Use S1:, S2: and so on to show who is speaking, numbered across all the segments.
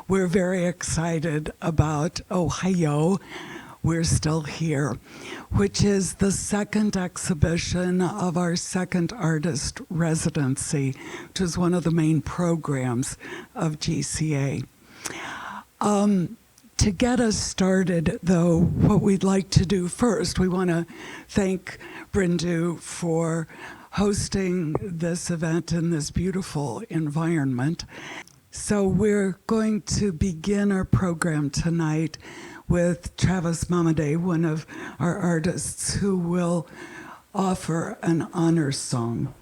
S1: We're very excited about Ohio, We're Still Here, which is the second exhibition of our second artist residency, which is one of the main programs of GCA. To get us started, though, what we'd like to do first, we want to thank Brindu for hosting this event in this beautiful environment. So we're going to begin our program tonight with Travis Mamadeh, one of our artists, who will offer an honor song.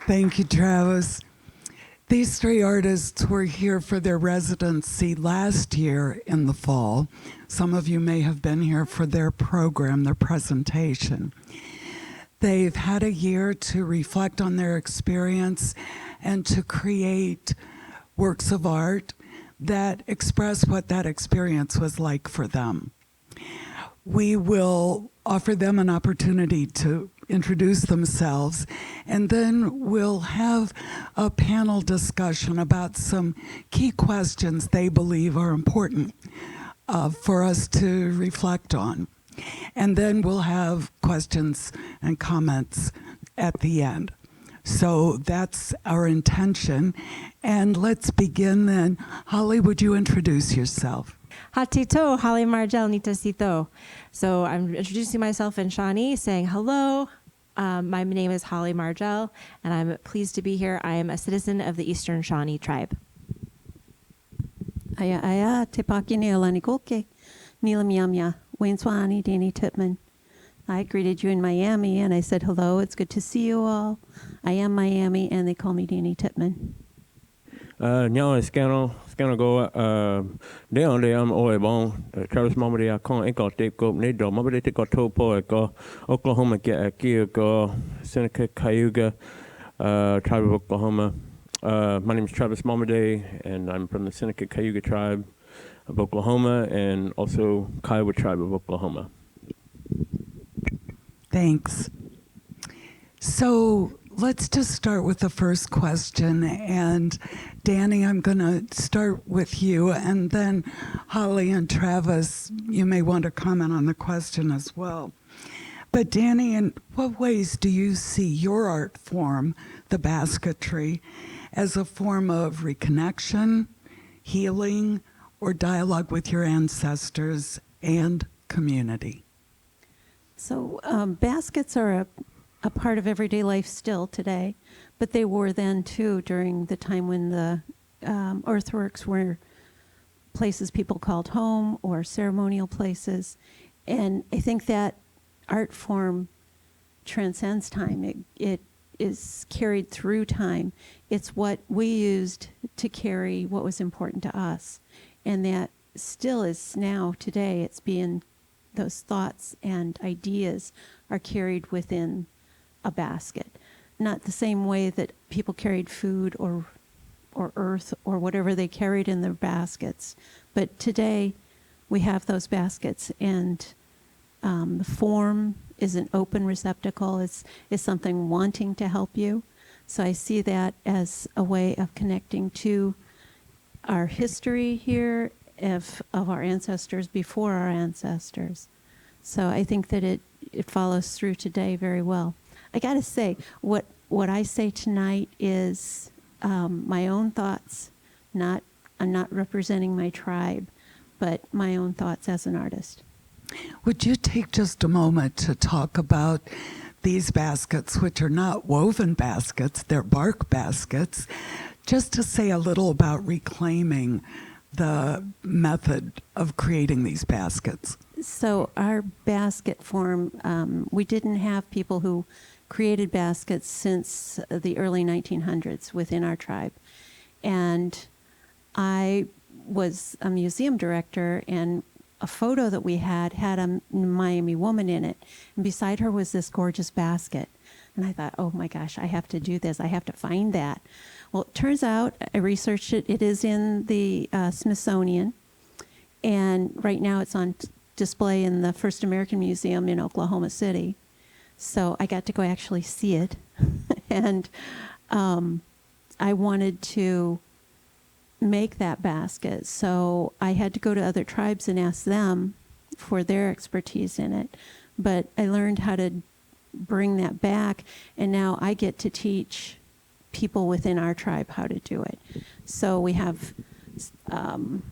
S1: Thank you, Travis. These three artists were here for their residency last year in the fall. Some of you may have been here for their program, their presentation. They've had a year to reflect on their experience and to create works of art that express what that experience was like for them. We will offer them an opportunity to introduce themselves, and then we'll have a panel discussion about some key questions they believe are important for us to reflect on. And then we'll have questions and comments at the end. So that's our intention. And let's begin then. Holly, would you introduce yourself?
S2: Hatito, Holly Margel Nitasito. So I'm introducing myself in Shawnee, saying hello. My name is Holly Margel, and I'm pleased to be here. I am a citizen of the Eastern Shawnee tribe.
S3: Aya, te paki ni alani koke, nila miamia, Wayne Swani, Danny Tipman. I greeted you in Miami, and I said, hello, it's good to see you all. I am Miami, and they call me Danny Tipman.
S4: Nyawa scano go de on de am oe bon Travis mama de akon enko tape go ne do mama de go topo go Oklahoma get a go Seneca Cayuga tribe of Oklahoma. My name is Travis Momade, and I'm from the Seneca Cayuga tribe of Oklahoma, and also Kiowa tribe of Oklahoma.
S1: Thanks. So let's just start with the first question. And Danny, I'm going to start with you. And then Holly and Travis, you may want to comment on the question as well. But Danny, in what ways do you see your art form, the basketry, as a form of reconnection, healing, or dialogue with your ancestors and community?
S3: So baskets are a part of everyday life still today, but they were then too during the time when the earthworks were places people called home or ceremonial places. And I think that art form transcends time. It is carried through time. It's what we used to carry what was important to us. And that still is now today. It's being, those thoughts and ideas are carried within a basket. Not the same way that people carried food or earth or whatever they carried in their baskets. But today we have those baskets, and the form is an open receptacle. It's something wanting to help you. So I see that as a way of connecting to our history here of our ancestors before our ancestors. So I think that it follows through today very well. I got to say, what I say tonight is my own thoughts. I'm not representing my tribe, but my own thoughts as an artist.
S1: Would you take just a moment to talk about these baskets, which are not woven baskets, they're bark baskets, just to say a little about reclaiming the method of creating these baskets?
S3: So our basket form, we didn't have people who created baskets since the early 1900s within our tribe. And I was a museum director, and a photo that we had a Miami woman in it. And beside her was this gorgeous basket. And I thought, oh my gosh, I have to do this. I have to find that. Well, it turns out, I researched it. It is in the Smithsonian. And right now it's on display in the First American Museum in Oklahoma City. So I got to go actually see it. And I wanted to make that basket. So I had to go to other tribes and ask them for their expertise in it. But I learned how to bring that back, and now I get to teach people within our tribe how to do it. So we have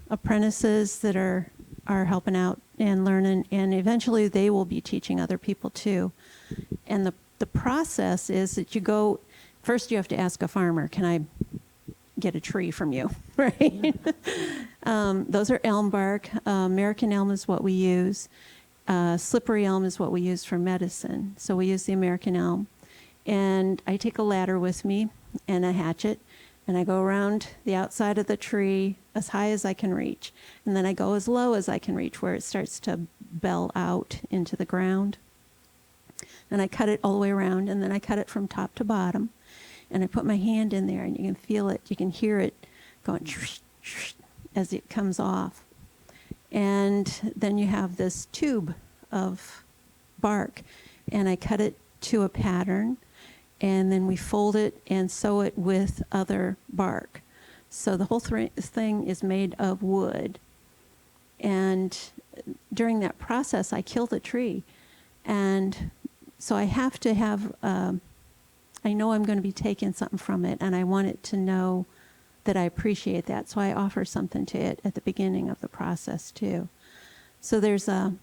S3: apprentices that are helping out and learning, and eventually they will be teaching other people too. And the process is that you go, first you have to ask a farmer, can I get a tree from you, right? Those are elm bark. American elm is what we use. Slippery elm is what we use for medicine. So we use the American elm. And I take a ladder with me and a hatchet, and I go around the outside of the tree as high as I can reach. And then I go as low as I can reach, where it starts to bell out into the ground. And I cut it all the way around, and then I cut it from top to bottom. And I put my hand in there, and you can feel it. You can hear it going as it comes off. And then you have this tube of bark, and I cut it to a pattern, and then we fold it and sew it with other bark. So the whole thing is made of wood. And during that process, I kill the tree. And so I have to have, I know I'm going to be taking something from it, and I want it to know that I appreciate that. So I offer something to it at the beginning of the process too. So there's a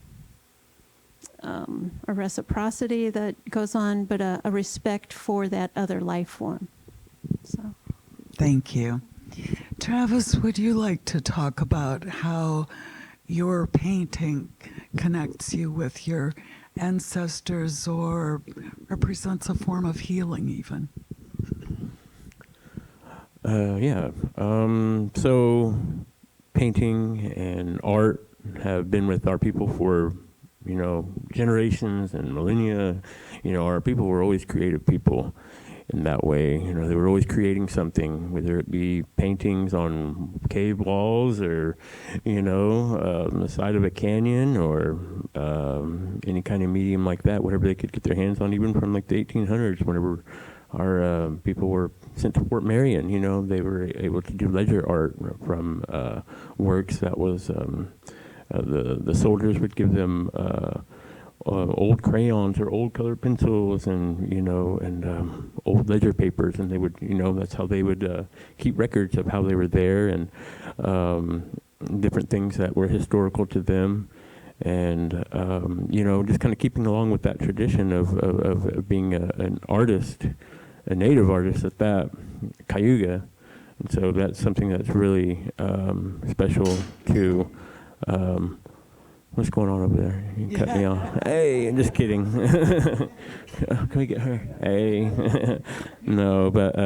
S3: reciprocity that goes on, but a respect for that other life form. So.
S1: Thank you. Travis, would you like to talk about how your painting connects you with your ancestors or represents a form of healing even?
S4: Yeah. So painting and art have been with our people for, generations and millennia. Our people were always creative people in that way. They were always creating something, whether it be paintings on cave walls or, on the side of a canyon or any kind of medium like that, whatever they could get their hands on, even from like the 1800s, whenever our people were sent to Fort Marion. They were able to do ledger art from works that was the soldiers would give them old crayons or old colored pencils and old ledger papers, and they would that's how they would keep records of how they were there and different things that were historical to them. And just kind of keeping along with that tradition of being an artist, a native artist at that, Cayuga. And so that's something that's really special to, what's going on over there? You cut me off. Hey, I'm just kidding. Can we get her? Hey. No, but,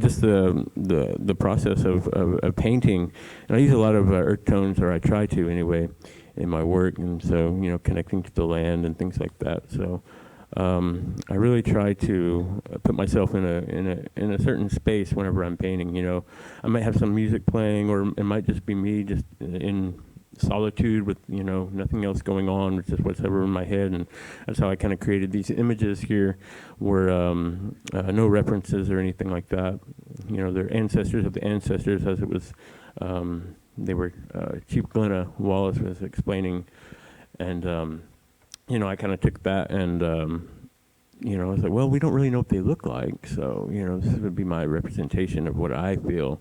S4: just the process of painting. And I use a lot of earth tones, or I try to anyway, in my work. And so, connecting to the land and things like that. So, I really try to put myself in a certain space whenever I'm painting. I might have some music playing, or it might just be me just in solitude with nothing else going on, which is whatever in my head. And that's how I kind of created these images here, where no references or anything like that. They're ancestors of the ancestors, as it was. They were Chief Glenna Wallace was explaining, and I kind of took that and, I was like, well, we don't really know what they look like. So, this would be my representation of what I feel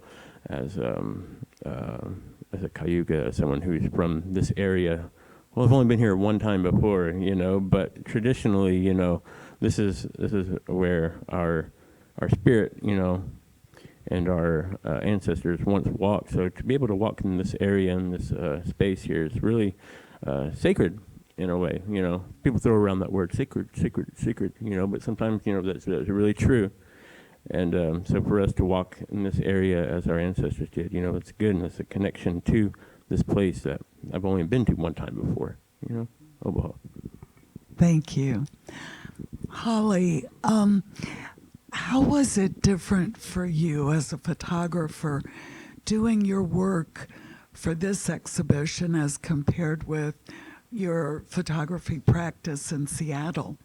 S4: as a Cayuga, as someone who's from this area. Well, I've only been here one time before, but traditionally, this is where our spirit, and our ancestors once walked. So to be able to walk in this area, in this space here, is really sacred. In a way, people throw around that word sacred, but sometimes, that's really true. And so for us to walk in this area as our ancestors did, it's good, and it's a connection to this place that I've only been to one time before, Omaha.
S1: Thank you. Holly, how was it different for you as a photographer doing your work for this exhibition as compared with your photography practice in Seattle?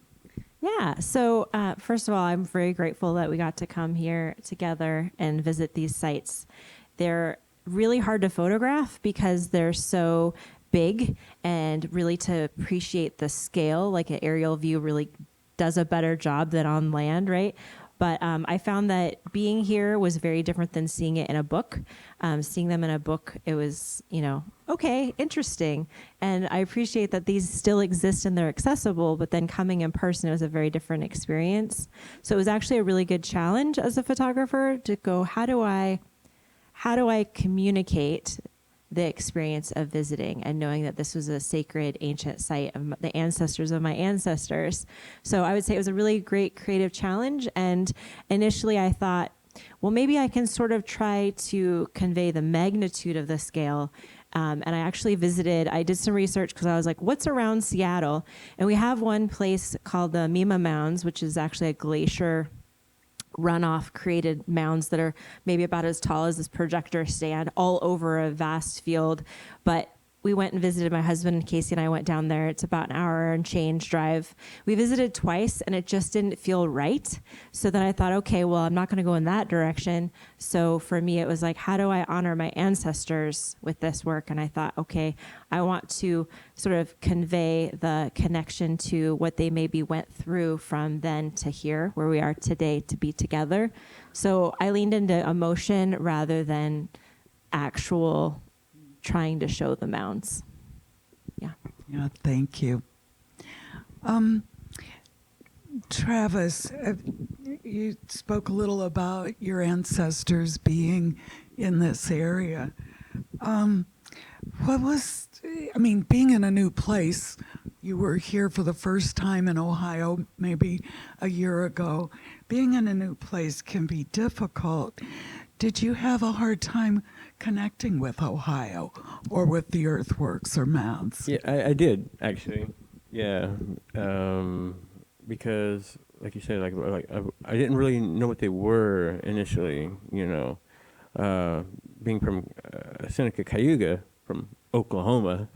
S2: Yeah, so first of all, I'm very grateful that we got to come here together and visit these sites. They're really hard to photograph because they're so big, and really to appreciate the scale, like an aerial view really does a better job than on land, right? But I found that being here was very different than seeing it in a book. Seeing them in a book, it was, okay, interesting. And I appreciate that these still exist and they're accessible, but then coming in person, it was a very different experience. So it was actually a really good challenge as a photographer to go, how do I communicate the experience of visiting and knowing that this was a sacred ancient site of the ancestors of my ancestors. So I would say it was a really great creative challenge. And initially I thought, well, maybe I can sort of try to convey the magnitude of the scale. And I actually I did some research because I was like, what's around Seattle? And we have one place called the Mima Mounds, which is actually a glacier runoff created mounds that are maybe about as tall as this projector stand all over a vast field. But we went and visited. My husband, Casey, and I went down there. It's about an hour and change drive. We visited twice, and it just didn't feel right. So then I thought, okay, well, I'm not going to go in that direction. So for me, it was like, how do I honor my ancestors with this work? And I thought, okay, I want to sort of convey the connection to what they maybe went through from then to here, where we are today, to be together. So I leaned into emotion rather than actual trying to show the mounds. Yeah.
S1: Yeah, thank you. Travis, you spoke a little about your ancestors being in this area. Being in a new place, you were here for the first time in Ohio maybe a year ago. Being in a new place can be difficult. Did you have a hard time connecting with Ohio or with the earthworks or mounds?
S4: Yeah, I did actually. Yeah, because like you said, I didn't really know what they were initially. Being from Seneca Cayuga, from Oklahoma,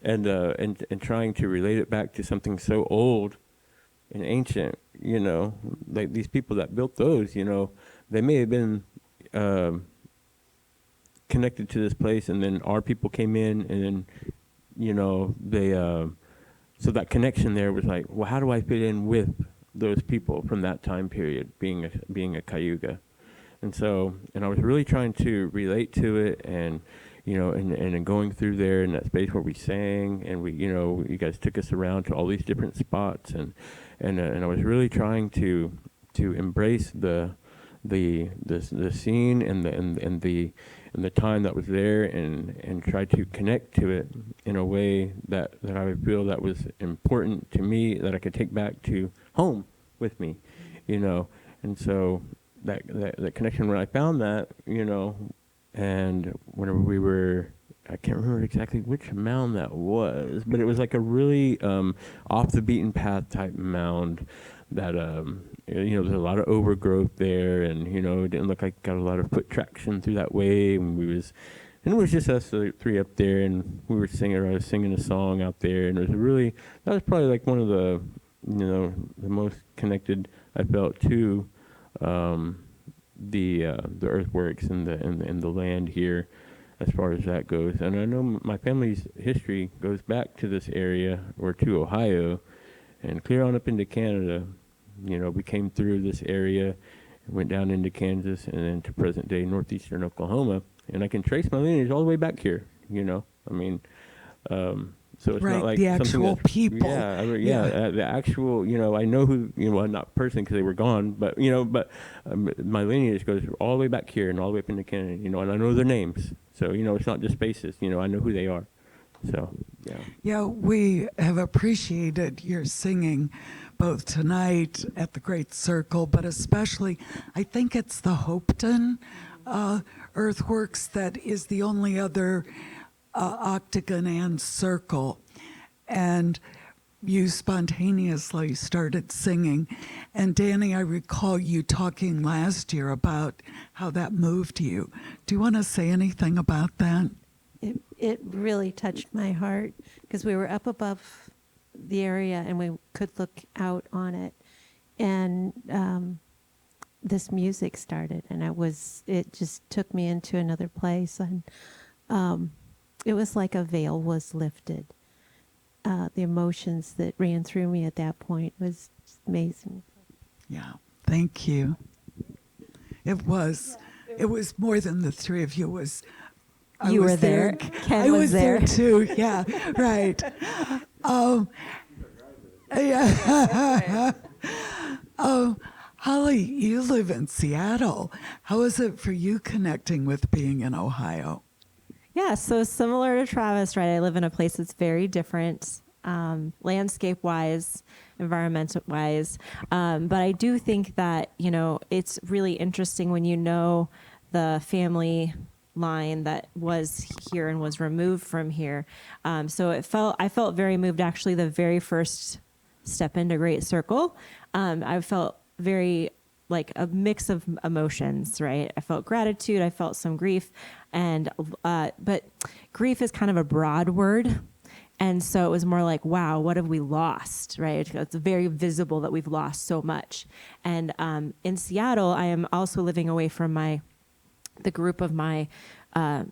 S4: and trying to relate it back to something so old and ancient. Like these people that built those. They may have been connected to this place, and then our people came in, and then they so that connection there was like, well, how do I fit in with those people from that time period, being a Cayuga? And I was really trying to relate to it, and and going through there in that space where we sang, and you guys took us around to all these different spots, and I was really trying to embrace the scene and the time that was there, and try to connect to it in a way that I would feel that was important to me, that I could take back to home with me, and so that connection, when I found that, and whenever we were, I can't remember exactly which mound that was, but it was like a really off the beaten path type mound that there's a lot of overgrowth there, and it didn't look like got a lot of foot traction through that way, and it was just us three up there, and we were singing. I was singing a song out there, and that was probably like one of the the most connected I felt to the earthworks and the land here, as far as that goes. And I know my family's history goes back to this area, or to Ohio, and clear on up into Canada. We came through this area and went down into Kansas, and then to present day northeastern Oklahoma. And I can trace my lineage all the way back here, so it's
S1: right,
S4: not like
S1: the
S4: something
S1: actual
S4: that's,
S1: people.
S4: The actual, I know who, well, not personally because they were gone, but, my lineage goes all the way back here and all the way up into Canada, and I know their names. So, it's not just faces, I know who they are. So, yeah.
S1: Yeah, we have appreciated your singing both tonight at the Great Circle, but especially, I think it's the Hopeton earthworks that is the only other octagon and circle. And you spontaneously started singing. And Danny, I recall you talking last year about how that moved you. Do you want to say anything about that?
S3: It really touched my heart, because we were up above the area and we could look out on it, and this music started, and it just took me into another place, and it was like a veil was lifted. The emotions that ran through me at that point was amazing.
S1: Yeah, thank you. It was more than the three of you.
S2: You were there. Ken
S1: I was
S2: there
S1: too. Yeah, right. Yeah. Holly, you live in Seattle. How is it for you connecting with being in Ohio?
S2: Yeah, so similar to Travis, right? I live in a place that's very different, landscape-wise, environment-wise. But I do think that, it's really interesting when the family line that was here and was removed from here. So I felt very moved, actually, the very first step into Great Circle. I felt very like a mix of emotions, right? I felt gratitude, I felt some grief, and but grief is kind of a broad word. And so it was more like, wow, what have we lost, right? It's very visible that we've lost so much. And in Seattle, I am also living away from the group of my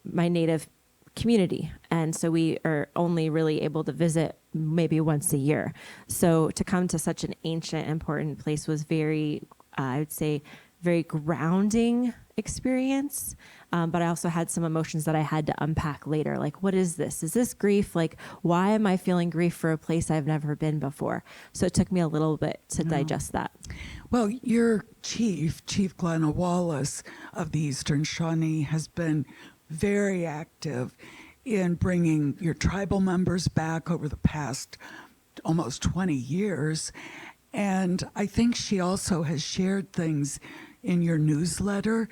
S2: native community. And so we are only really able to visit maybe once a year. So to come to such an ancient, important place was very, I would say, very grounding experience. But I also had some emotions that I had to unpack later. Like, what is this? Is this grief? Like, why am I feeling grief for a place I've never been before? So it took me a little bit to digest that.
S1: Well, your Chief Glenna Wallace of the Eastern Shawnee, has been very active in bringing your tribal members back over the past almost 20 years. And I think she also has shared things in your newsletter.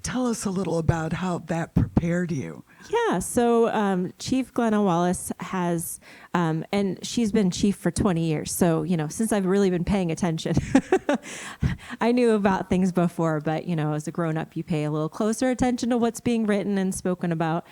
S1: Tell us a little about how that prepared you.
S2: Yeah, so Chief Glenna Wallace has, and she's been chief for 20 years. So, since I've really been paying attention, I knew about things before, but, as a grown-up, you pay a little closer attention to what's being written and spoken about.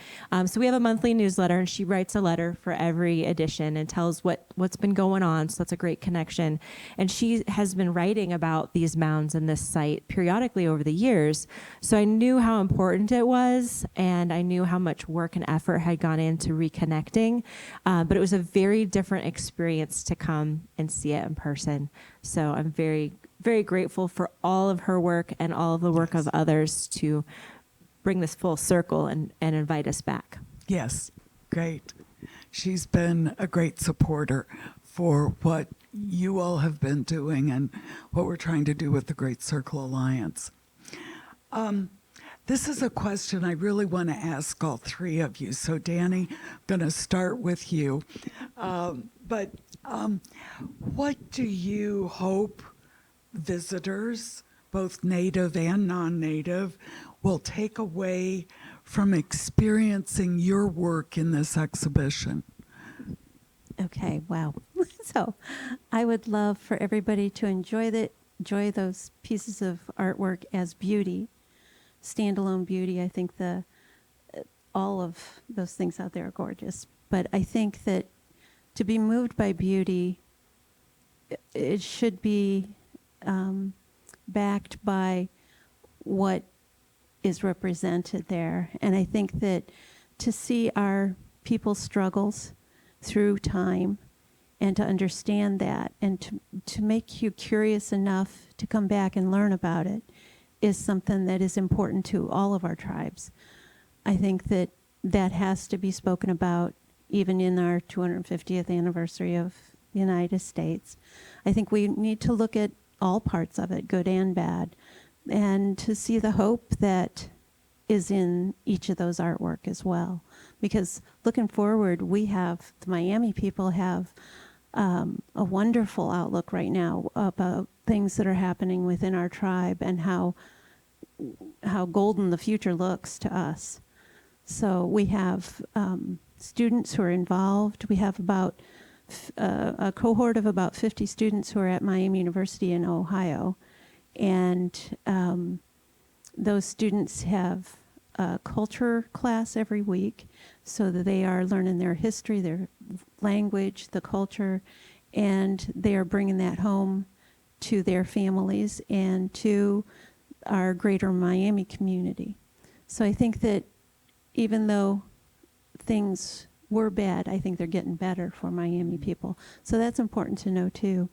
S2: So we have a monthly newsletter, and she writes a letter for every edition and tells what's been going on. So that's a great connection. And she has been writing about these mounds and this site periodically over the years. So I knew how important it was, and I knew how much work and effort had gone into reconnecting, but it was a very different experience to come and see it in person. So I'm very, very grateful for all of her work and all of the work of others to bring this full circle and invite us back.
S1: Yes, great. She's been a great supporter for what you all have been doing and what we're trying to do with the Great Circle Alliance. This is a question I really want to ask all three of you. So, Danny, I'm going to start with you. But what do you hope visitors, both native and non-native, will take away from experiencing your work in this exhibition?
S3: Okay, wow. So I would love for everybody to enjoy those pieces of artwork as beauty. Standalone beauty. I think all of those things out there are gorgeous. But I think that to be moved by beauty, it should be backed by what is represented there. And I think that to see our people's struggles through time and to understand that and to make you curious enough to come back and learn about it is something that is important to all of our tribes. I think that has to be spoken about even in our 250th anniversary of the United States. I think we need to look at all parts of it, good and bad, and to see the hope that is in each of those artwork as well. Because looking forward, the Miami people have a wonderful outlook right now about things that are happening within our tribe and how golden the future looks to us. So we have students who are involved. We have about a cohort of about 50 students who are at Miami University in Ohio. And those students have a culture class every week so that they are learning their history, their language, the culture, and they are bringing that home to their families and to our greater Miami community. So I think that even though things were bad, I think they're getting better for Miami people. So that's important to know too.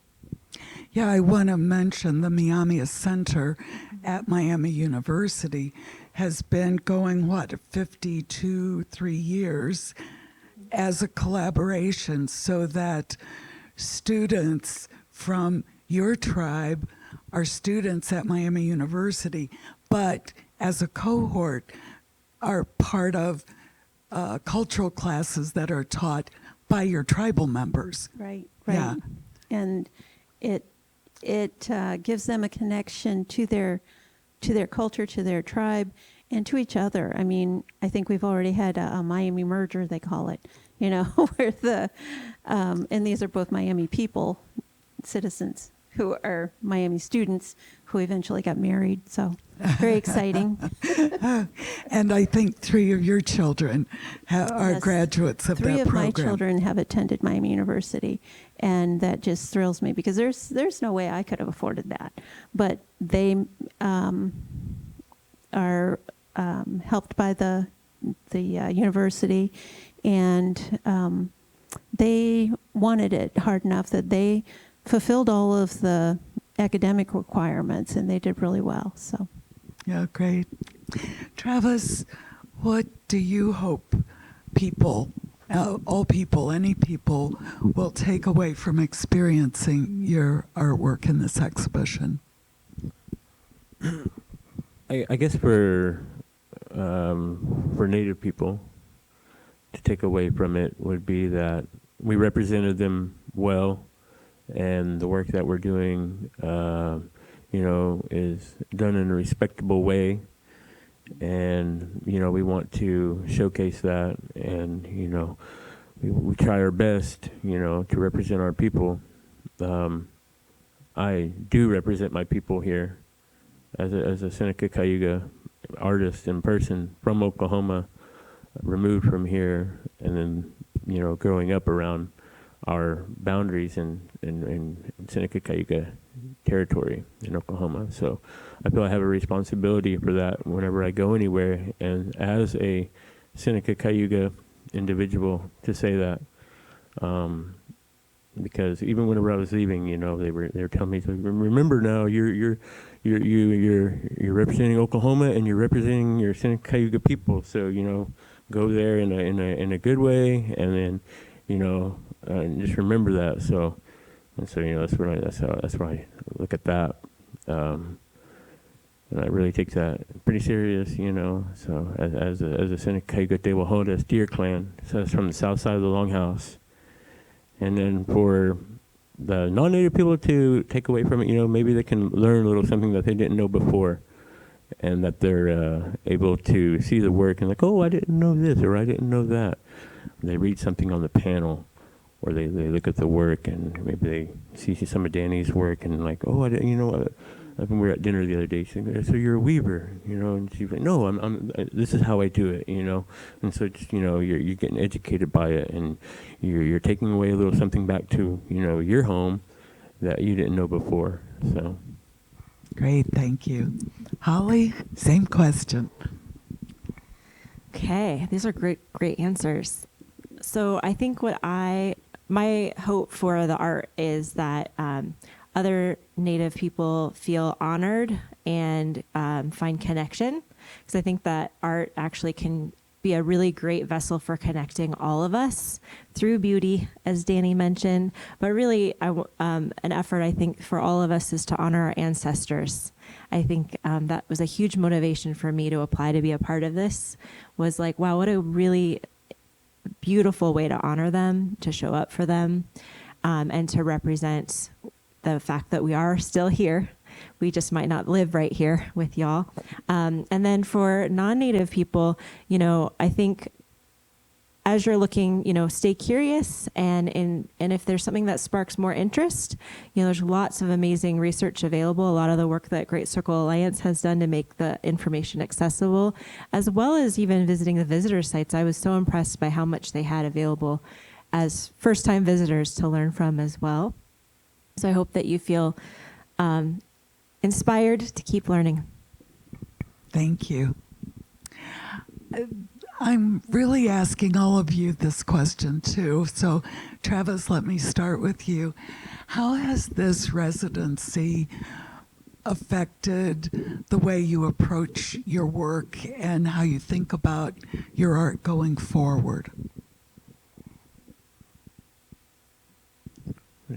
S1: Yeah, I want to mention the Miami Center at Miami University has been going, 3 years as a collaboration so that students from your tribe are students at Miami University, but as a cohort are part of cultural classes that are taught by your tribal members.
S3: Right.
S1: Yeah.
S3: And it gives them a connection to their culture, to their tribe, and to each other. I mean, I think we've already had a Miami merger, they call it, where and these are both Miami people, citizens, who are Miami students who eventually got married. So very exciting.
S1: And I think 3 of your children are
S3: Yes.
S1: graduates of
S3: 3
S1: that
S3: of
S1: program.
S3: my children have attended Miami University, and that just thrills me because there's no way I could have afforded that. But they are helped by the university, and they wanted it hard enough that they fulfilled all of the academic requirements, and they did really well. So,
S1: Yeah, great. Travis, what do you hope people, all people, any people, will take away from experiencing your artwork in this exhibition?
S4: I guess for Native people, to take away from it would be that we represented them well, and the work that we're doing, is done in a respectable way, and we want to showcase that, and we try our best, to represent our people. I do represent my people here as a Seneca Cayuga artist in person from Oklahoma, removed from here, and then growing up around our boundaries in Seneca Cayuga territory in Oklahoma. So I feel I have a responsibility for that whenever I go anywhere, and as a Seneca Cayuga individual, to say that, because even whenever I was leaving, they were telling me, remember now, you're representing Oklahoma, and you're representing your Seneca Cayuga people. So go there in a good way, and then just remember that. So that's why I look at that, and I really take that pretty serious. So as a Seneca Cayuga Tribal Homelands Deer Clan, so it's from the south side of the Longhouse. And then for the non-native people to take away from it, maybe they can learn a little something that they didn't know before, and that they're able to see the work and like, oh, I didn't know this, or I didn't know that. They read something on the panel, or they look at the work, and maybe they see some of Danny's work, and like, oh, I didn't, we were at dinner the other day. She's like, so you're a weaver, and she's like, no, this is how I do it, and so just, you're getting educated by it, and you're taking away a little something back to, your home that you didn't know before. So.
S1: Great, thank you. Holly, same question.
S2: Okay, these are great answers. So I think my hope for the art is that other Native people feel honored and find connection, because I think that art actually can be a really great vessel for connecting all of us through beauty, as Danny mentioned. But really, an effort, I think, for all of us is to honor our ancestors. I think that was a huge motivation for me to apply to be a part of this, was like, wow, what a really beautiful way to honor them, to show up for them, and to represent the fact that we are still here. We just might not live right here with y'all. And then for non-Native people, I think as you're looking, stay curious, and if there's something that sparks more interest, there's lots of amazing research available, a lot of the work that Great Circle Alliance has done to make the information accessible, as well as even visiting the visitor sites. I was so impressed by how much they had available as first-time visitors to learn from as well. So I hope that you feel inspired to keep learning.
S1: Thank you. I'm really asking all of you this question too. So Travis, let me start with you. How has this residency affected the way you approach your work and how you think about your art going forward?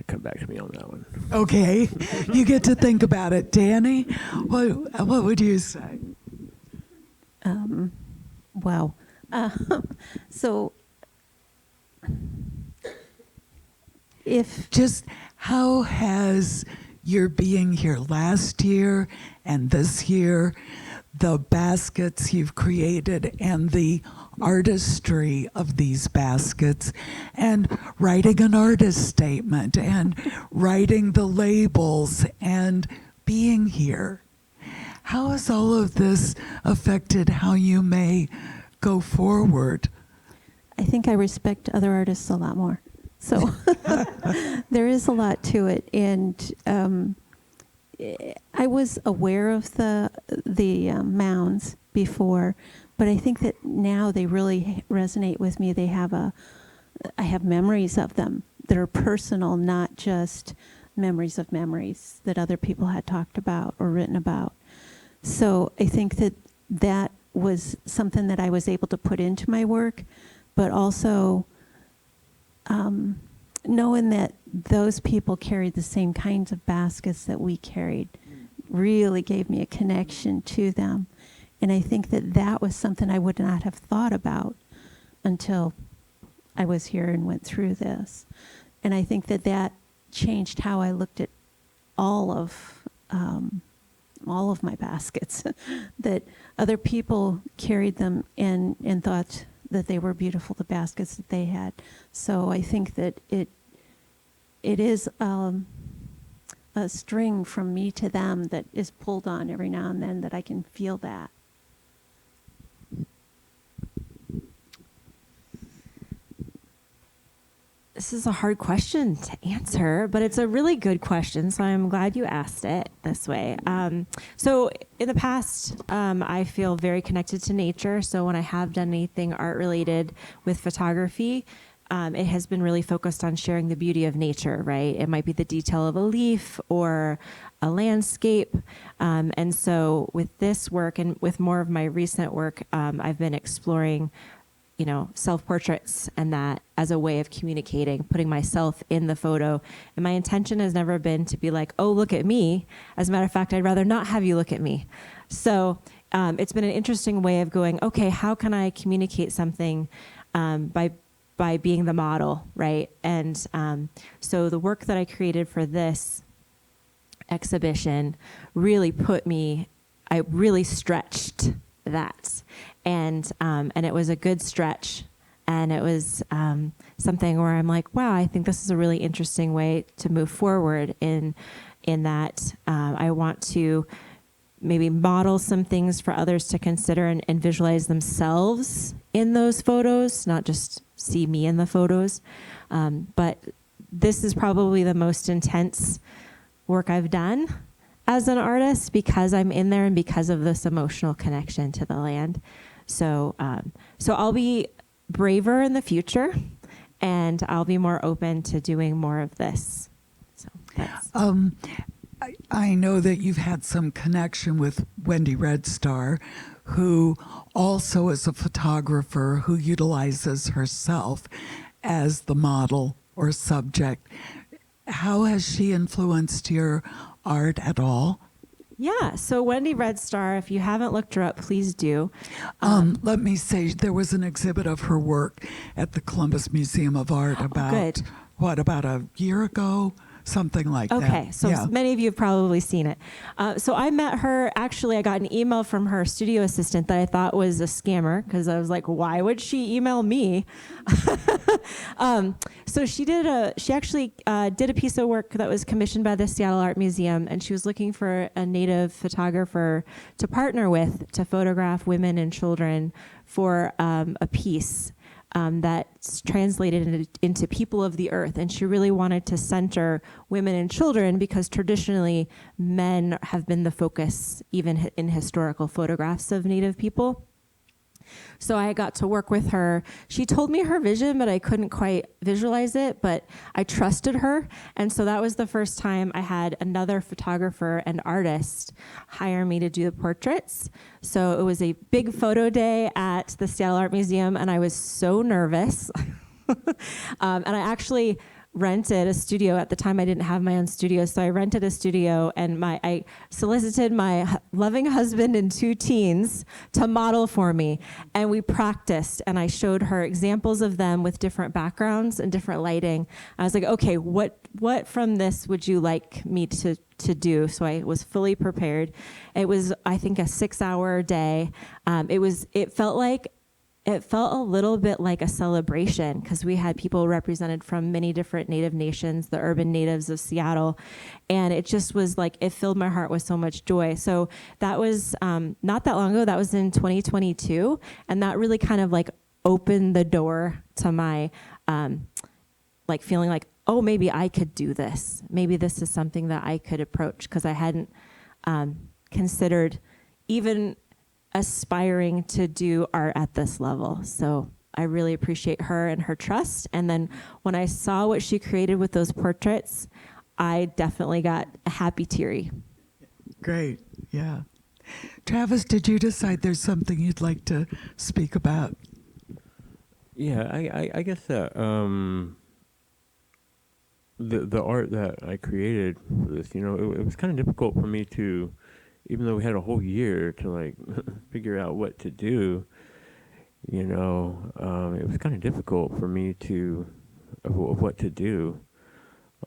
S4: Come back to me on that one.
S1: Okay, you get to think about it. Danny, what would you say?
S3: Wow. So if
S1: Just how has your being here last year and this year, the baskets you've created and the artistry of these baskets, and writing an artist statement and writing the labels and being here. How has all of this affected how you may go forward?
S3: I think I respect other artists a lot more. So there is a lot to it. And I was aware of the mounds before, but I think that now they really resonate with me. I have memories of them that are personal, not just memories of memories that other people had talked about or written about. So I think that was something that I was able to put into my work, but also knowing that those people carried the same kinds of baskets that we carried really gave me a connection to them. And I think that was something I would not have thought about until I was here and went through this. And I think that changed how I looked at all of my baskets, that other people carried them and thought that they were beautiful, the baskets that they had. So I think that it is a string from me to them that is pulled on every now and then, that I can feel that.
S2: This is a hard question to answer, but it's a really good question, so I'm glad you asked it this way. So in the past, I feel very connected to nature, so when I have done anything art-related with photography, it has been really focused on sharing the beauty of nature, right? It might be the detail of a leaf or a landscape. And so with this work and with more of my recent work, I've been exploring self-portraits and that as a way of communicating, putting myself in the photo. And my intention has never been to be like, oh, look at me. As a matter of fact, I'd rather not have you look at me. So it's been an interesting way of going, okay, how can I communicate something by being the model, right? And so the work that I created for this exhibition really I really stretched that. And it was a good stretch, and it was something where I'm like, wow, I think this is a really interesting way to move forward in that I want to maybe model some things for others to consider and visualize themselves in those photos, not just see me in the photos. But this is probably the most intense work I've done as an artist because I'm in there and because of this emotional connection to the land. So I'll be braver in the future, and I'll be more open to doing more of this. So that's.
S1: I know that you've had some connection with Wendy Red Star, who also is a photographer who utilizes herself as the model or subject. How has she influenced your art at all?
S2: Yeah, so Wendy Red Star, if you haven't looked her up, please do.
S1: Let me say, there was an exhibit of her work at the Columbus Museum of Art about a year ago? Something like that.
S2: Okay, so
S1: yeah.
S2: Many of you have probably seen it. So I met her, actually I got an email from her studio assistant that I thought was a scammer, because I was like, why would she email me? So she actually did a piece of work that was commissioned by the Seattle Art Museum, and she was looking for a Native photographer to partner with to photograph women and children for a piece that's translated into people of the earth. And she really wanted to center women and children because traditionally men have been the focus even in historical photographs of Native people. So I got to work with her. She told me her vision, but I couldn't quite visualize it, but I trusted her. And so that was the first time I had another photographer and artist hire me to do the portraits. So it was a big photo day at the Seattle Art Museum, and I was so nervous. And I actually rented a studio. At the time, I didn't have my own studio, so I rented a studio, and I solicited my loving husband and 2 teens to model for me, and we practiced, and I showed her examples of them with different backgrounds and different lighting. I was like, okay, what from this would you like me to do? So I was fully prepared. It was, I think, a 6-hour day. It felt a little bit like a celebration because we had people represented from many different Native nations, the urban natives of Seattle. And it just was like, it filled my heart with so much joy. So that was not that long ago. That was in 2022. And that really kind of like opened the door to my like feeling like, oh, maybe I could do this. Maybe this is something that I could approach, because I hadn't considered even aspiring to do art at this level. So I really appreciate her and her trust. And then when I saw what she created with those portraits, I definitely got a happy teary.
S1: Great, yeah. Travis, did you decide there's something you'd like to speak about?
S4: Yeah, I guess that the art that I created for this, it was kind of difficult for me to, even though we had a whole year to like figure out what to do, it was kind of difficult for me of what to do.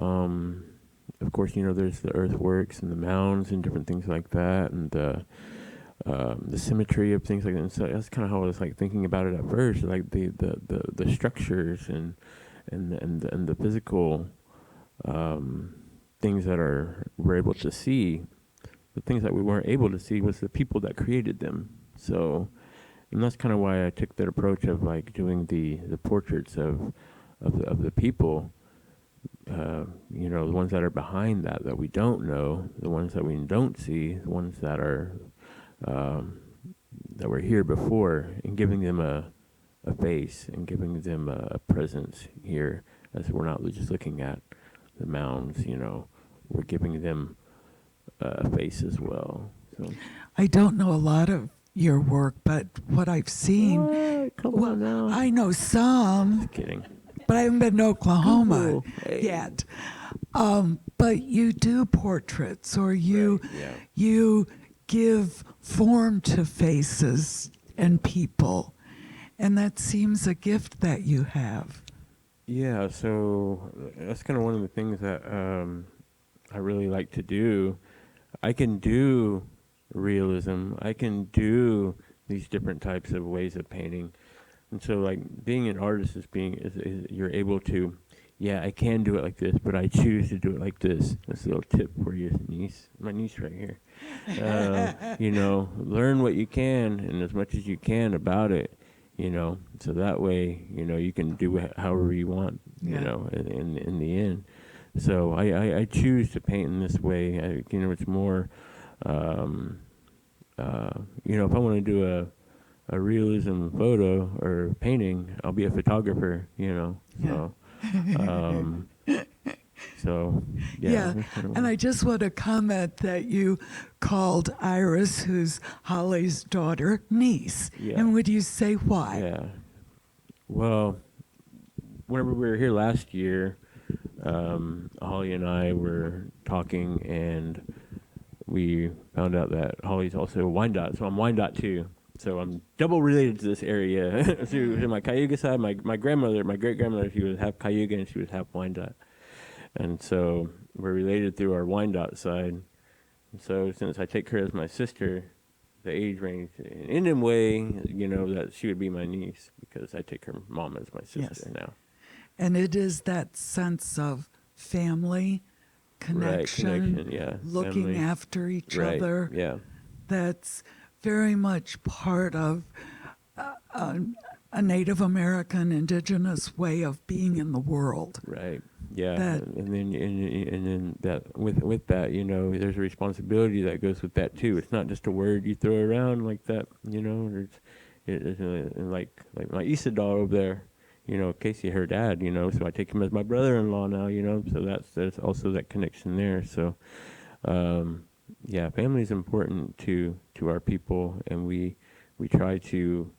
S4: Of course, there's the earthworks and the mounds and different things like that, and the symmetry of things like that. And so that's kind of how I was like thinking about it at first, like the structures and the physical things that we're able to see. The things that we weren't able to see was the people that created them. So, and that's kind of why I took that approach of like doing the portraits of the people, the ones that are behind that we don't know, the ones that we don't see, the ones that are that were here before, and giving them a face and giving them a presence here, as we're not just looking at the mounds. We're giving them a face as well. So
S1: I don't know a lot of your work, but what I've seen,
S4: what? Come on now.
S1: I know some,
S4: Just kidding.
S1: but I haven't been to Oklahoma
S4: Cool. Hey.
S1: yet. But you do portraits, or you
S4: Right, yeah.
S1: you give form to faces and people, and that seems a gift that you have.
S4: Yeah, so that's kind of one of the things that I really like to do. I can do realism. I can do these different types of ways of painting. And so like being an artist is you're able to, yeah, I can do it like this, but I choose to do it like this. That's a little tip for your niece, my niece right here. Learn what you can and as much as you can about it, so that way, you can do it however you want,
S1: Yeah.
S4: in the end. So I choose to paint in this way. It's more, if I want to do a realism photo or painting, I'll be a photographer,
S1: Yeah.
S4: So yeah.
S1: Yeah,
S4: that's kind of
S1: and I just want to comment that you called Iris, who's Holly's daughter, niece.
S4: Yeah.
S1: And would you say why?
S4: Yeah. Well, whenever we were here last year, Holly and I were talking, and we found out that Holly's also a Wyandotte, so I'm Wyandotte too. So I'm double related to this area. To my Cayuga side, my grandmother, my great grandmother, she was half Cayuga and she was half Wyandotte, and so we're related through our Wyandotte side. And so since I take her as my sister, the age range in a way, that she would be my niece because I take her mom as my sister now.
S1: And it is that sense of family, connection,
S4: yeah,
S1: looking
S4: family.
S1: after each
S4: Right,
S1: other.
S4: yeah.
S1: That's very much part of a Native American indigenous way of being in the world.
S4: Right. Yeah.
S1: That-
S4: and then that with that, there's a responsibility that goes with that too. It's not just a word you throw around like that. It's like my Isadar over there. Casey, her dad. So I take him as my brother-in-law now. So there's also that connection there. So, yeah, family is important to our people, and we try to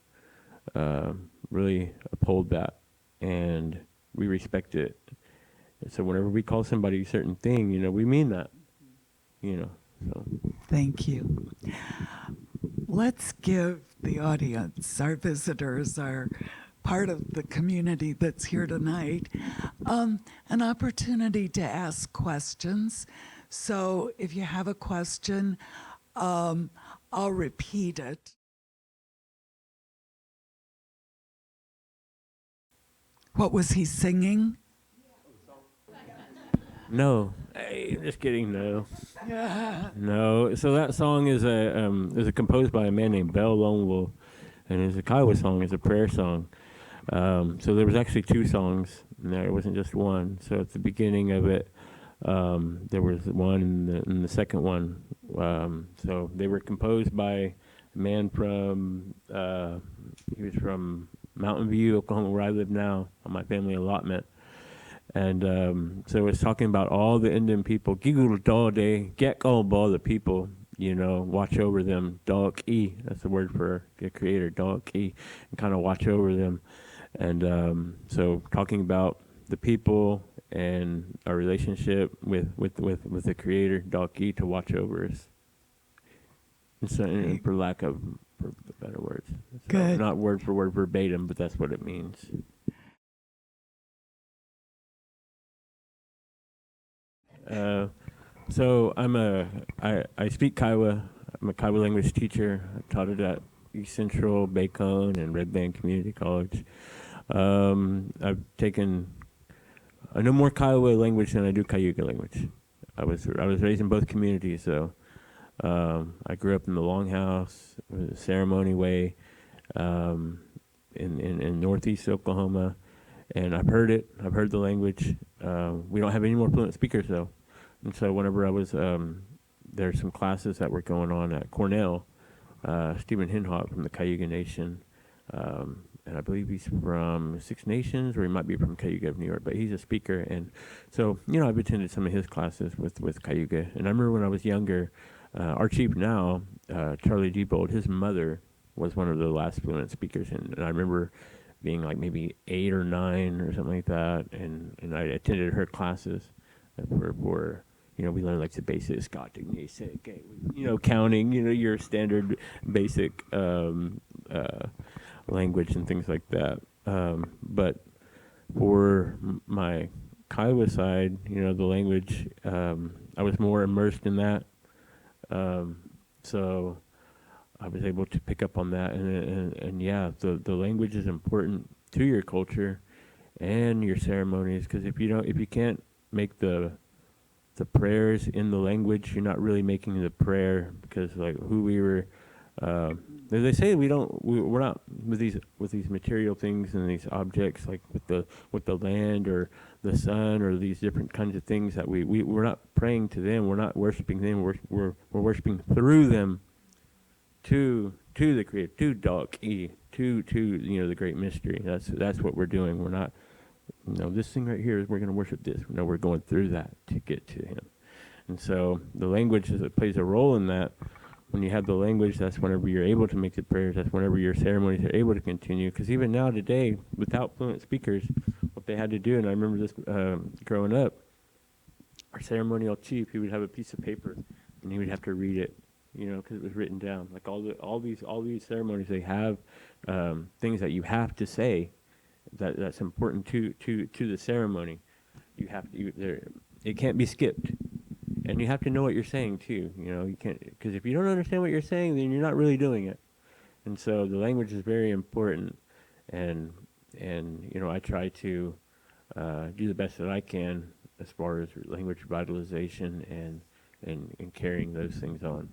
S4: really uphold that, and we respect it. So whenever we call somebody a certain thing, we mean that, so.
S1: Thank you. Let's give the audience, our visitors, our part of the community that's here tonight, an opportunity to ask questions. So if you have a question, I'll repeat it. What was he singing?
S4: No, hey, just kidding. No, no. So that song is composed by a man named Bell Lone Wolf, and it's a Kiowa song. It's a prayer song. So there was actually two songs. There wasn't just one. So at the beginning of it, there was one, and the second one. So they were composed by a man from he was from Mountain View, Oklahoma, where I live now, on my family allotment. And so it's talking about all the Indian people. Giggle all day, get all the people, watch over them. Dog E, that's the word for the creator, dog E, and kind of watch over them. And so talking about the people and our relationship with the creator, dog E, to watch over us. And so, and for lack of better words. So
S1: Good.
S4: not word for word verbatim, but that's what it means. So I speak Kiowa. I'm a Kiowa language teacher. I taught it at East Central, Bacone, and Red Band Community College. I know more Kiowa language than I do Cayuga language. I was raised in both communities, so I grew up in the Longhouse, the Ceremony Way, in Northeast Oklahoma, and I've heard it. I've heard the language. We don't have any more fluent speakers though. And so whenever I was, there's some classes that were going on at Cornell, Stephen Hinhawk from the Cayuga Nation, and I believe he's from Six Nations, or he might be from Cayuga of New York, but he's a speaker. And so, I've attended some of his classes with Cayuga. And I remember when I was younger, our chief now, Charlie Diebold, his mother was one of the last fluent speakers. And I remember being like maybe 8 or 9 or something like that, and I attended her classes for we learned like the basic Scott counting, your standard basic language and things like that. But for my Kiowa side, the language, I was more immersed in that. So I was able to pick up on that, and yeah, the language is important to your culture and your ceremonies, because if you can't make the prayers in the language, you're not really making the prayer, because like who we were, they say we're not with these material things and these objects, like with the land or the sun or these different kinds of things, that we're not praying to them, we're not worshiping them, we're worshiping through them to the creator, to Dog E, to the great mystery. That's what we're doing. We're not, this thing right here is we're going to worship this. No, we're going through that to get to him. And so the language plays a role in that. When you have the language, that's whenever you're able to make the prayers. That's whenever your ceremonies are able to continue. Because even now today, without fluent speakers, what they had to do, and I remember this growing up, our ceremonial chief, he would have a piece of paper, and he would have to read it, because it was written down. Like all these ceremonies, they have things that you have to say that's important to the ceremony. You have to, it can't be skipped. And you have to know what you're saying too. You can't, because if you don't understand what you're saying, then you're not really doing it. And so the language is very important. And I try to do the best that I can as far as language revitalization and carrying those things on.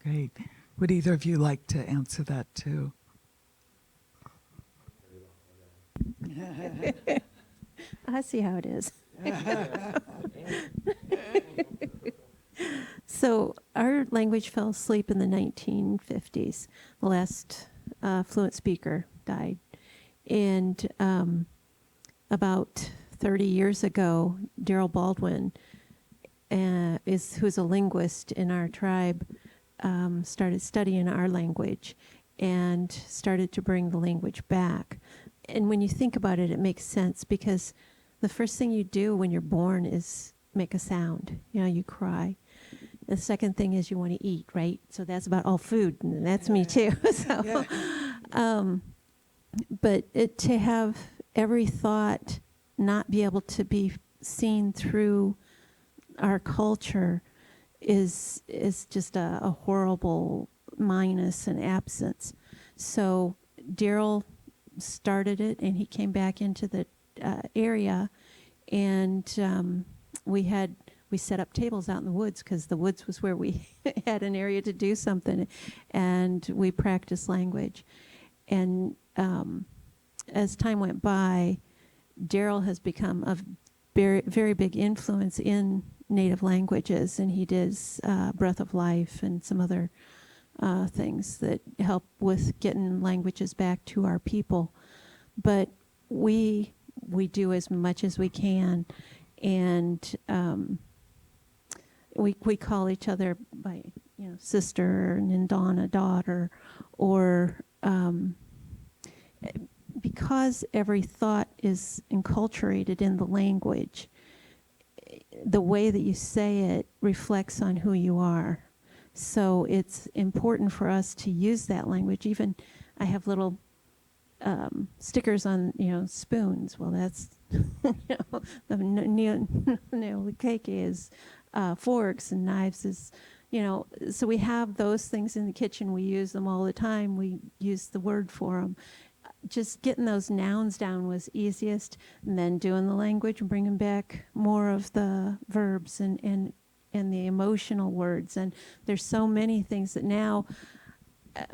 S1: Great. Would either of you like to answer that too?
S3: I see how it is. So our language fell asleep in the 1950s. The last fluent speaker died. And about 30 years ago, Daryl Baldwin, who's a linguist in our tribe, started studying our language and started to bring the language back. And when you think about it, it makes sense, because the first thing you do when you're born is make a sound. You cry. The second thing is you want to eat, right? So that's about all food, and that's me too. So, but to have every thought not be able to be seen through our culture is just a horrible minus and absence. So Daryl started it, and he came back into the area, and we set up tables out in the woods, because the woods was where we had an area to do something, and we practiced language. And as time went by, Daryl has become a very, very big influence in native languages, and he does Breath of Life and some other things that help with getting languages back to our people. But we do as much as we can, and we call each other by sister, and Donna, daughter, or because every thought is enculturated in the language, the way that you say it reflects on who you are. So it's important for us to use that language. Even I have little stickers on, spoons. Well, that's, the neolithic is forks, and knives is, so we have those things in the kitchen. We use them all the time. We use the word for them. Just getting those nouns down was easiest, and then doing the language and bringing back more of the verbs and the emotional words. And there's so many things that now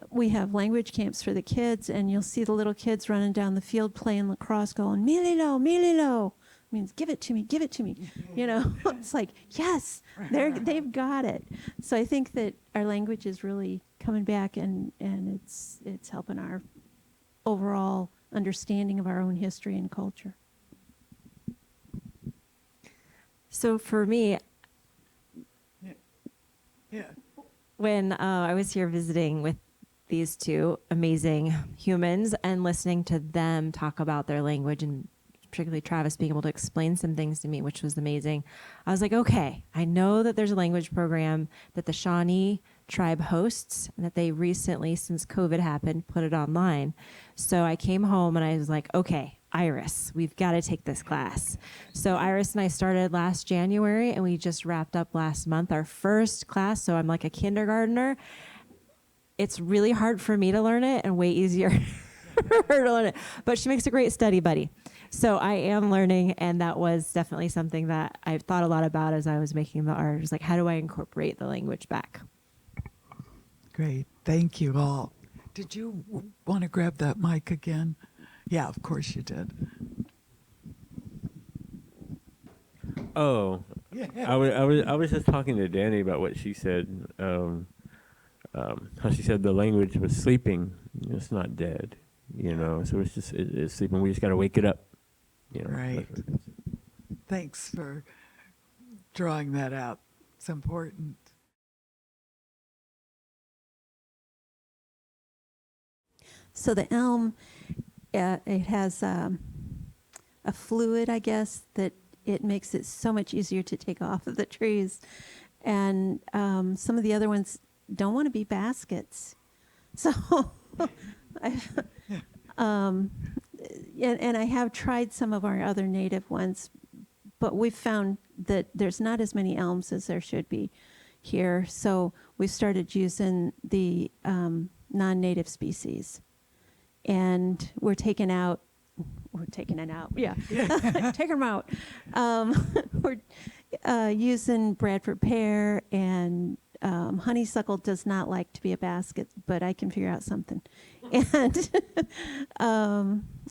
S3: we have language camps for the kids, and you'll see the little kids running down the field playing lacrosse going, mililo, mililo. Means give it to me, give it to me. It's like, yes, they've got it. So I think that our language is really coming back, and it's helping our overall understanding of our own history and culture.
S2: So for me, when I was here visiting with these two amazing humans and listening to them talk about their language, and particularly Travis being able to explain some things to me, which was amazing, I was like, okay, I know that there's a language program that the Shawnee tribe hosts, and that they recently, since COVID happened, put it online. So I came home and I was like, okay, Iris, we've got to take this class. So Iris and I started last January, and we just wrapped up last month our first class. So I'm like a kindergartner. It's really hard for me to learn it and way easier for her to learn it. But she makes a great study buddy. So I am learning, and that was definitely something that I've thought a lot about as I was making the art. It's like, how do I incorporate the language back?
S1: Great. Thank you all. Did you want to grab that mic again? Yeah, of course you did.
S4: Oh, I was just talking to Danny about what she said. How she said the language was sleeping. It's not dead, So it's sleeping. We just got to wake it up,
S1: Right. Thanks for drawing that out. It's important.
S3: So the elm, it has a fluid, I guess, that it makes it so much easier to take off of the trees. And some of the other ones don't want to be baskets. So, and I have tried some of our other native ones, but we've found that there's not as many elms as there should be here. So we started using the non-native species. And we're taking it out, yeah. Take them out. We're using Bradford pear, and honeysuckle does not like to be a basket, but I can figure out something. And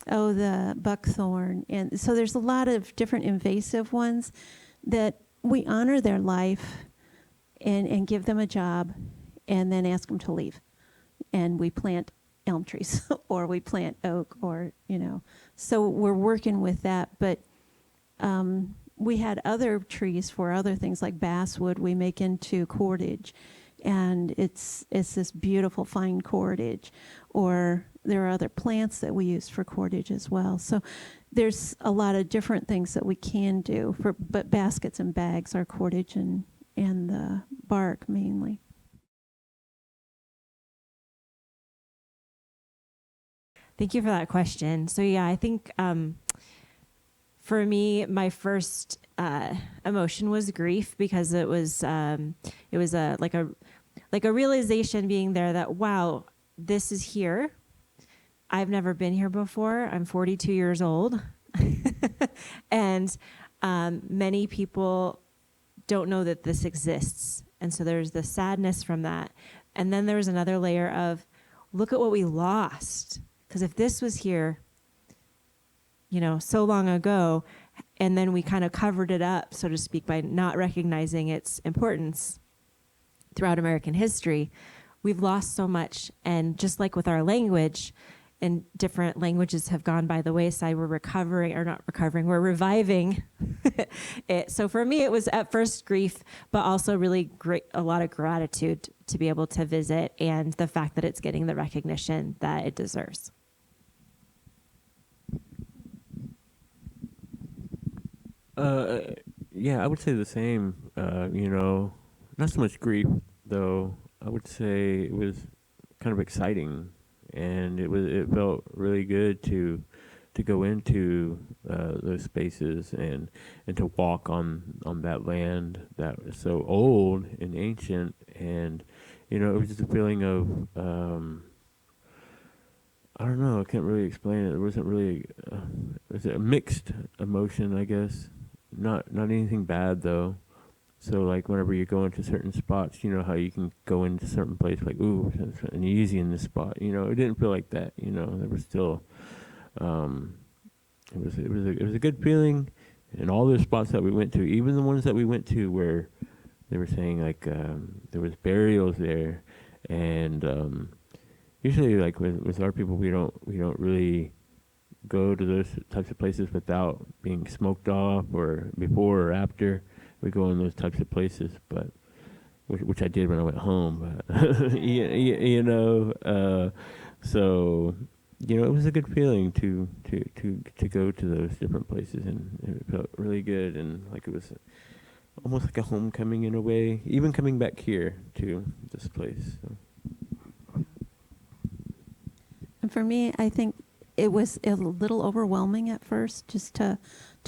S3: the buckthorn. And so there's a lot of different invasive ones that we honor their life and give them a job, and then ask them to leave. And we plant elm trees or we plant oak, or so we're working with that. But we had other trees for other things, like basswood we make into cordage, and it's this beautiful fine cordage. Or there are other plants that we use for cordage as well. So there's a lot of different things that we can do but baskets and bags are cordage and the bark mainly.
S2: Thank you for that question. So yeah, I think for me, my first emotion was grief, because it was like a realization being there that, wow, this is here. I've never been here before. I'm 42 years old, and many people don't know that this exists, and so there's the sadness from that, and then there's another layer of, look at what we lost. Because if this was here, so long ago, and then we kind of covered it up, so to speak, by not recognizing its importance throughout American history, we've lost so much. And just like with our language, and different languages have gone by the wayside, we're reviving it. So for me, it was at first grief, but also really a lot of gratitude to be able to visit, and the fact that it's getting the recognition that it deserves.
S4: Yeah, I would say the same. Not so much grief, though. I would say it was kind of exciting, and it felt really good to go into those spaces and to walk on that land that was so old and ancient, and it was just a feeling of I don't know, I can't really explain it. It wasn't really it was a mixed emotion, I guess. Not anything bad though. So like whenever you go into certain spots, how you can go into certain place like, ooh, it's uneasy in this spot. It didn't feel like that. There was still, it was a good feeling. And all the spots that we went to, even the ones that we went to where they were saying like there was burials there, and usually like with our people, we don't really go to those types of places without being smoked off, or before or after we go in those types of places, but which I did when I went home. But so it was a good feeling to go to those different places, and it felt really good, and like it was almost like a homecoming in a way. Even coming back here to this place. So.
S3: And for me, I think it was a little overwhelming at first, just to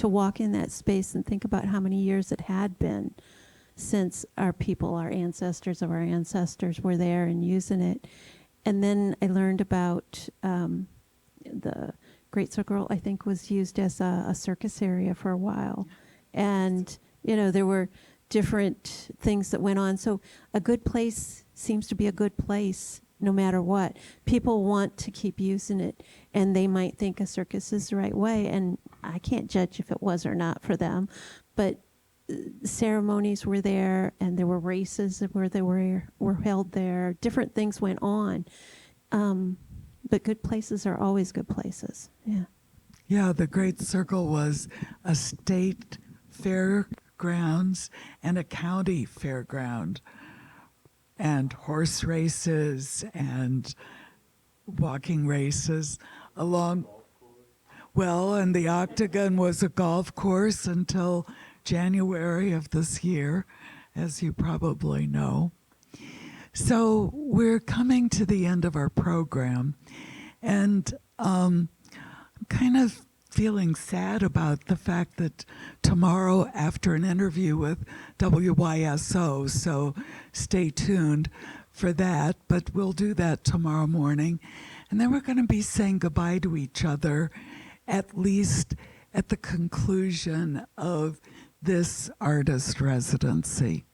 S3: walk in that space and think about how many years it had been since our ancestors of our ancestors were there and using it. And then I learned about the Great Circle, I think, was used as a circus area for a while. And, there were different things that went on. So a good place seems to be a good place no matter what. People want to keep using it, and they might think a circus is the right way, and I can't judge if it was or not for them, but ceremonies were there, and there were races where they were held there. Different things went on, but good places are always good places.
S1: Yeah, the Great Circle was a state fairgrounds and a county fairground, and horse races and walking races along. Well, and the Octagon was a golf course until January of this year, as you probably know. So we're coming to the end of our program, and I'm kind of feeling sad about the fact that tomorrow, after an interview with WYSO, so stay tuned for that, but we'll do that tomorrow morning. And then we're going to be saying goodbye to each other, at least at the conclusion of this artist residency.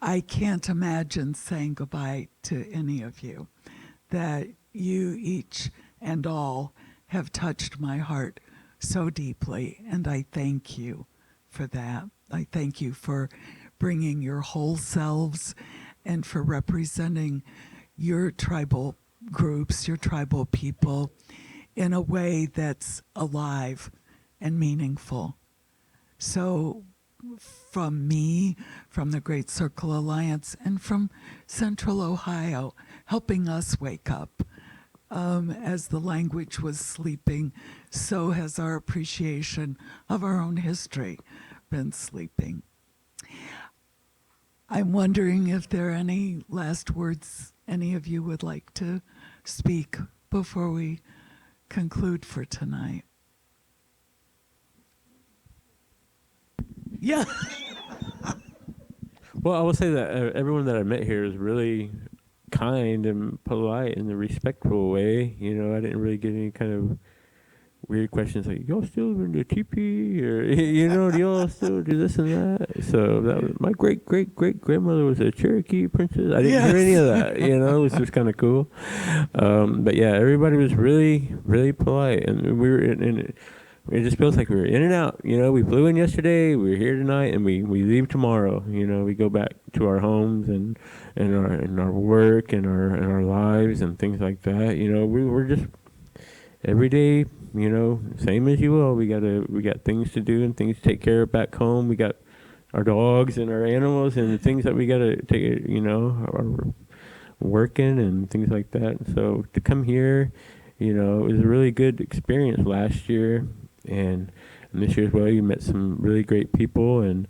S1: I can't imagine saying goodbye to any of you, that you each and all have touched my heart so deeply, and I thank you for that. I thank you for bringing your whole selves and for representing your tribal groups, your tribal people in a way that's alive and meaningful. So from me, from the Great Circle Alliance, and from Central Ohio, helping us wake up. As the language was sleeping, so has our appreciation of our own history been sleeping. I'm wondering if there are any last words any of you would like to speak before we conclude for tonight. Yeah.
S4: Well, I will say that everyone that I met here is really kind and polite in a respectful way. You know, I didn't really get any kind of weird questions like, y'all still live in the teepee? Or, you know, do y'all still do this and that? So that was, my great-great-great-grandmother was a Cherokee princess. I didn't hear any of that, you know, which was kind of cool. But yeah, everybody was really, really polite. And we were it just feels like we were in and out. You know, we flew in yesterday, we were here tonight, and we leave tomorrow. You know, we go back to our homes and our work and our lives and things like that. You know, we're just every day, you know, same as you all. We got things to do and things to take care of back home. We got our dogs and our animals and the things that we got to take, you know, our working and things like that. So to come here, you know, it was a really good experience last year. And this year as well, you met some really great people, and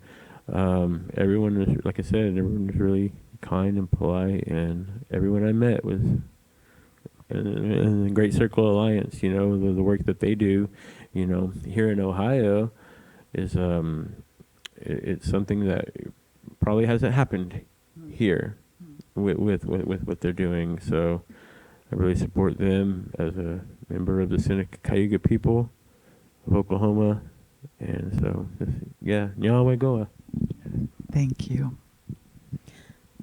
S4: everyone was, like I said, everyone was really kind and polite, and everyone I met was in the Great Circle Alliance. You know, the work that they do, you know, here in Ohio is it's something that probably hasn't happened here with what they're doing. So I really support them as a member of the Seneca Cayuga people of Oklahoma, and so yeah, Nyawe Goa.
S1: Thank you.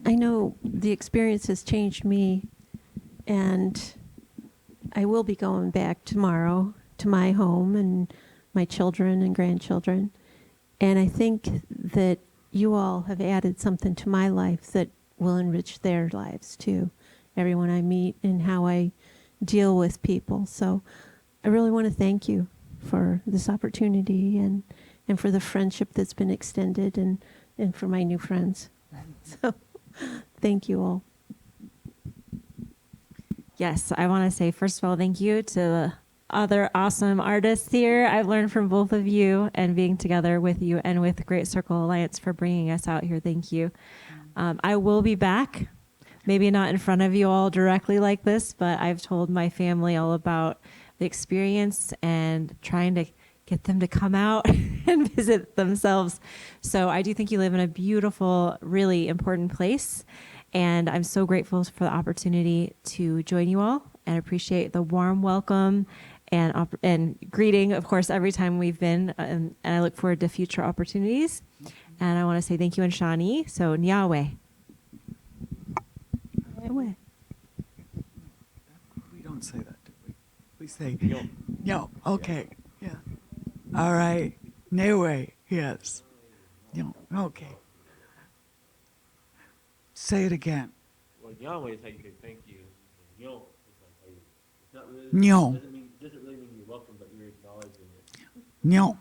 S3: I know the experience has changed me, and I will be going back tomorrow to my home and my children and grandchildren. And I think that you all have added something to my life that will enrich their lives too, everyone I meet and how I deal with people. So I really want to thank you for this opportunity and for the friendship that's been extended and for my new friends. So thank you all.
S2: Yes, I want to say, first of all, thank you to the other awesome artists here. I've learned from both of you and being together with you and with the Great Circle Alliance for bringing us out here. Thank you. I will be back, maybe not in front of you all directly like this, but I've told my family all about the experience and trying to get them to come out and visit themselves. So I do think you live in a beautiful, really important place. And I'm so grateful for the opportunity to join you all and appreciate the warm welcome and greeting, of course, every time we've been. And I look forward to future opportunities. And I want to say thank you and Shawnee. So Nyawe.
S3: Nyawe.
S1: We don't say that, do we? We say, no, okay, yeah. All right, Newe, yes. No, okay. Say it again.
S4: Well, Yahweh is how you say thank you. And Yo is like how you. It's not really.
S1: Nyo.
S4: Doesn't really mean you're welcome, but you're acknowledging it.
S1: No.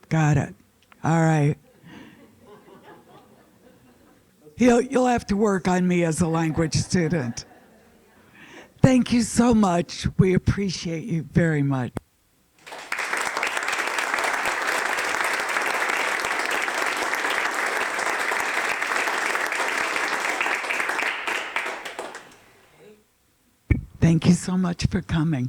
S1: Got it. All right. You'll have to work on me as a language student. Thank you so much. We appreciate you very much. Thank you so much for coming.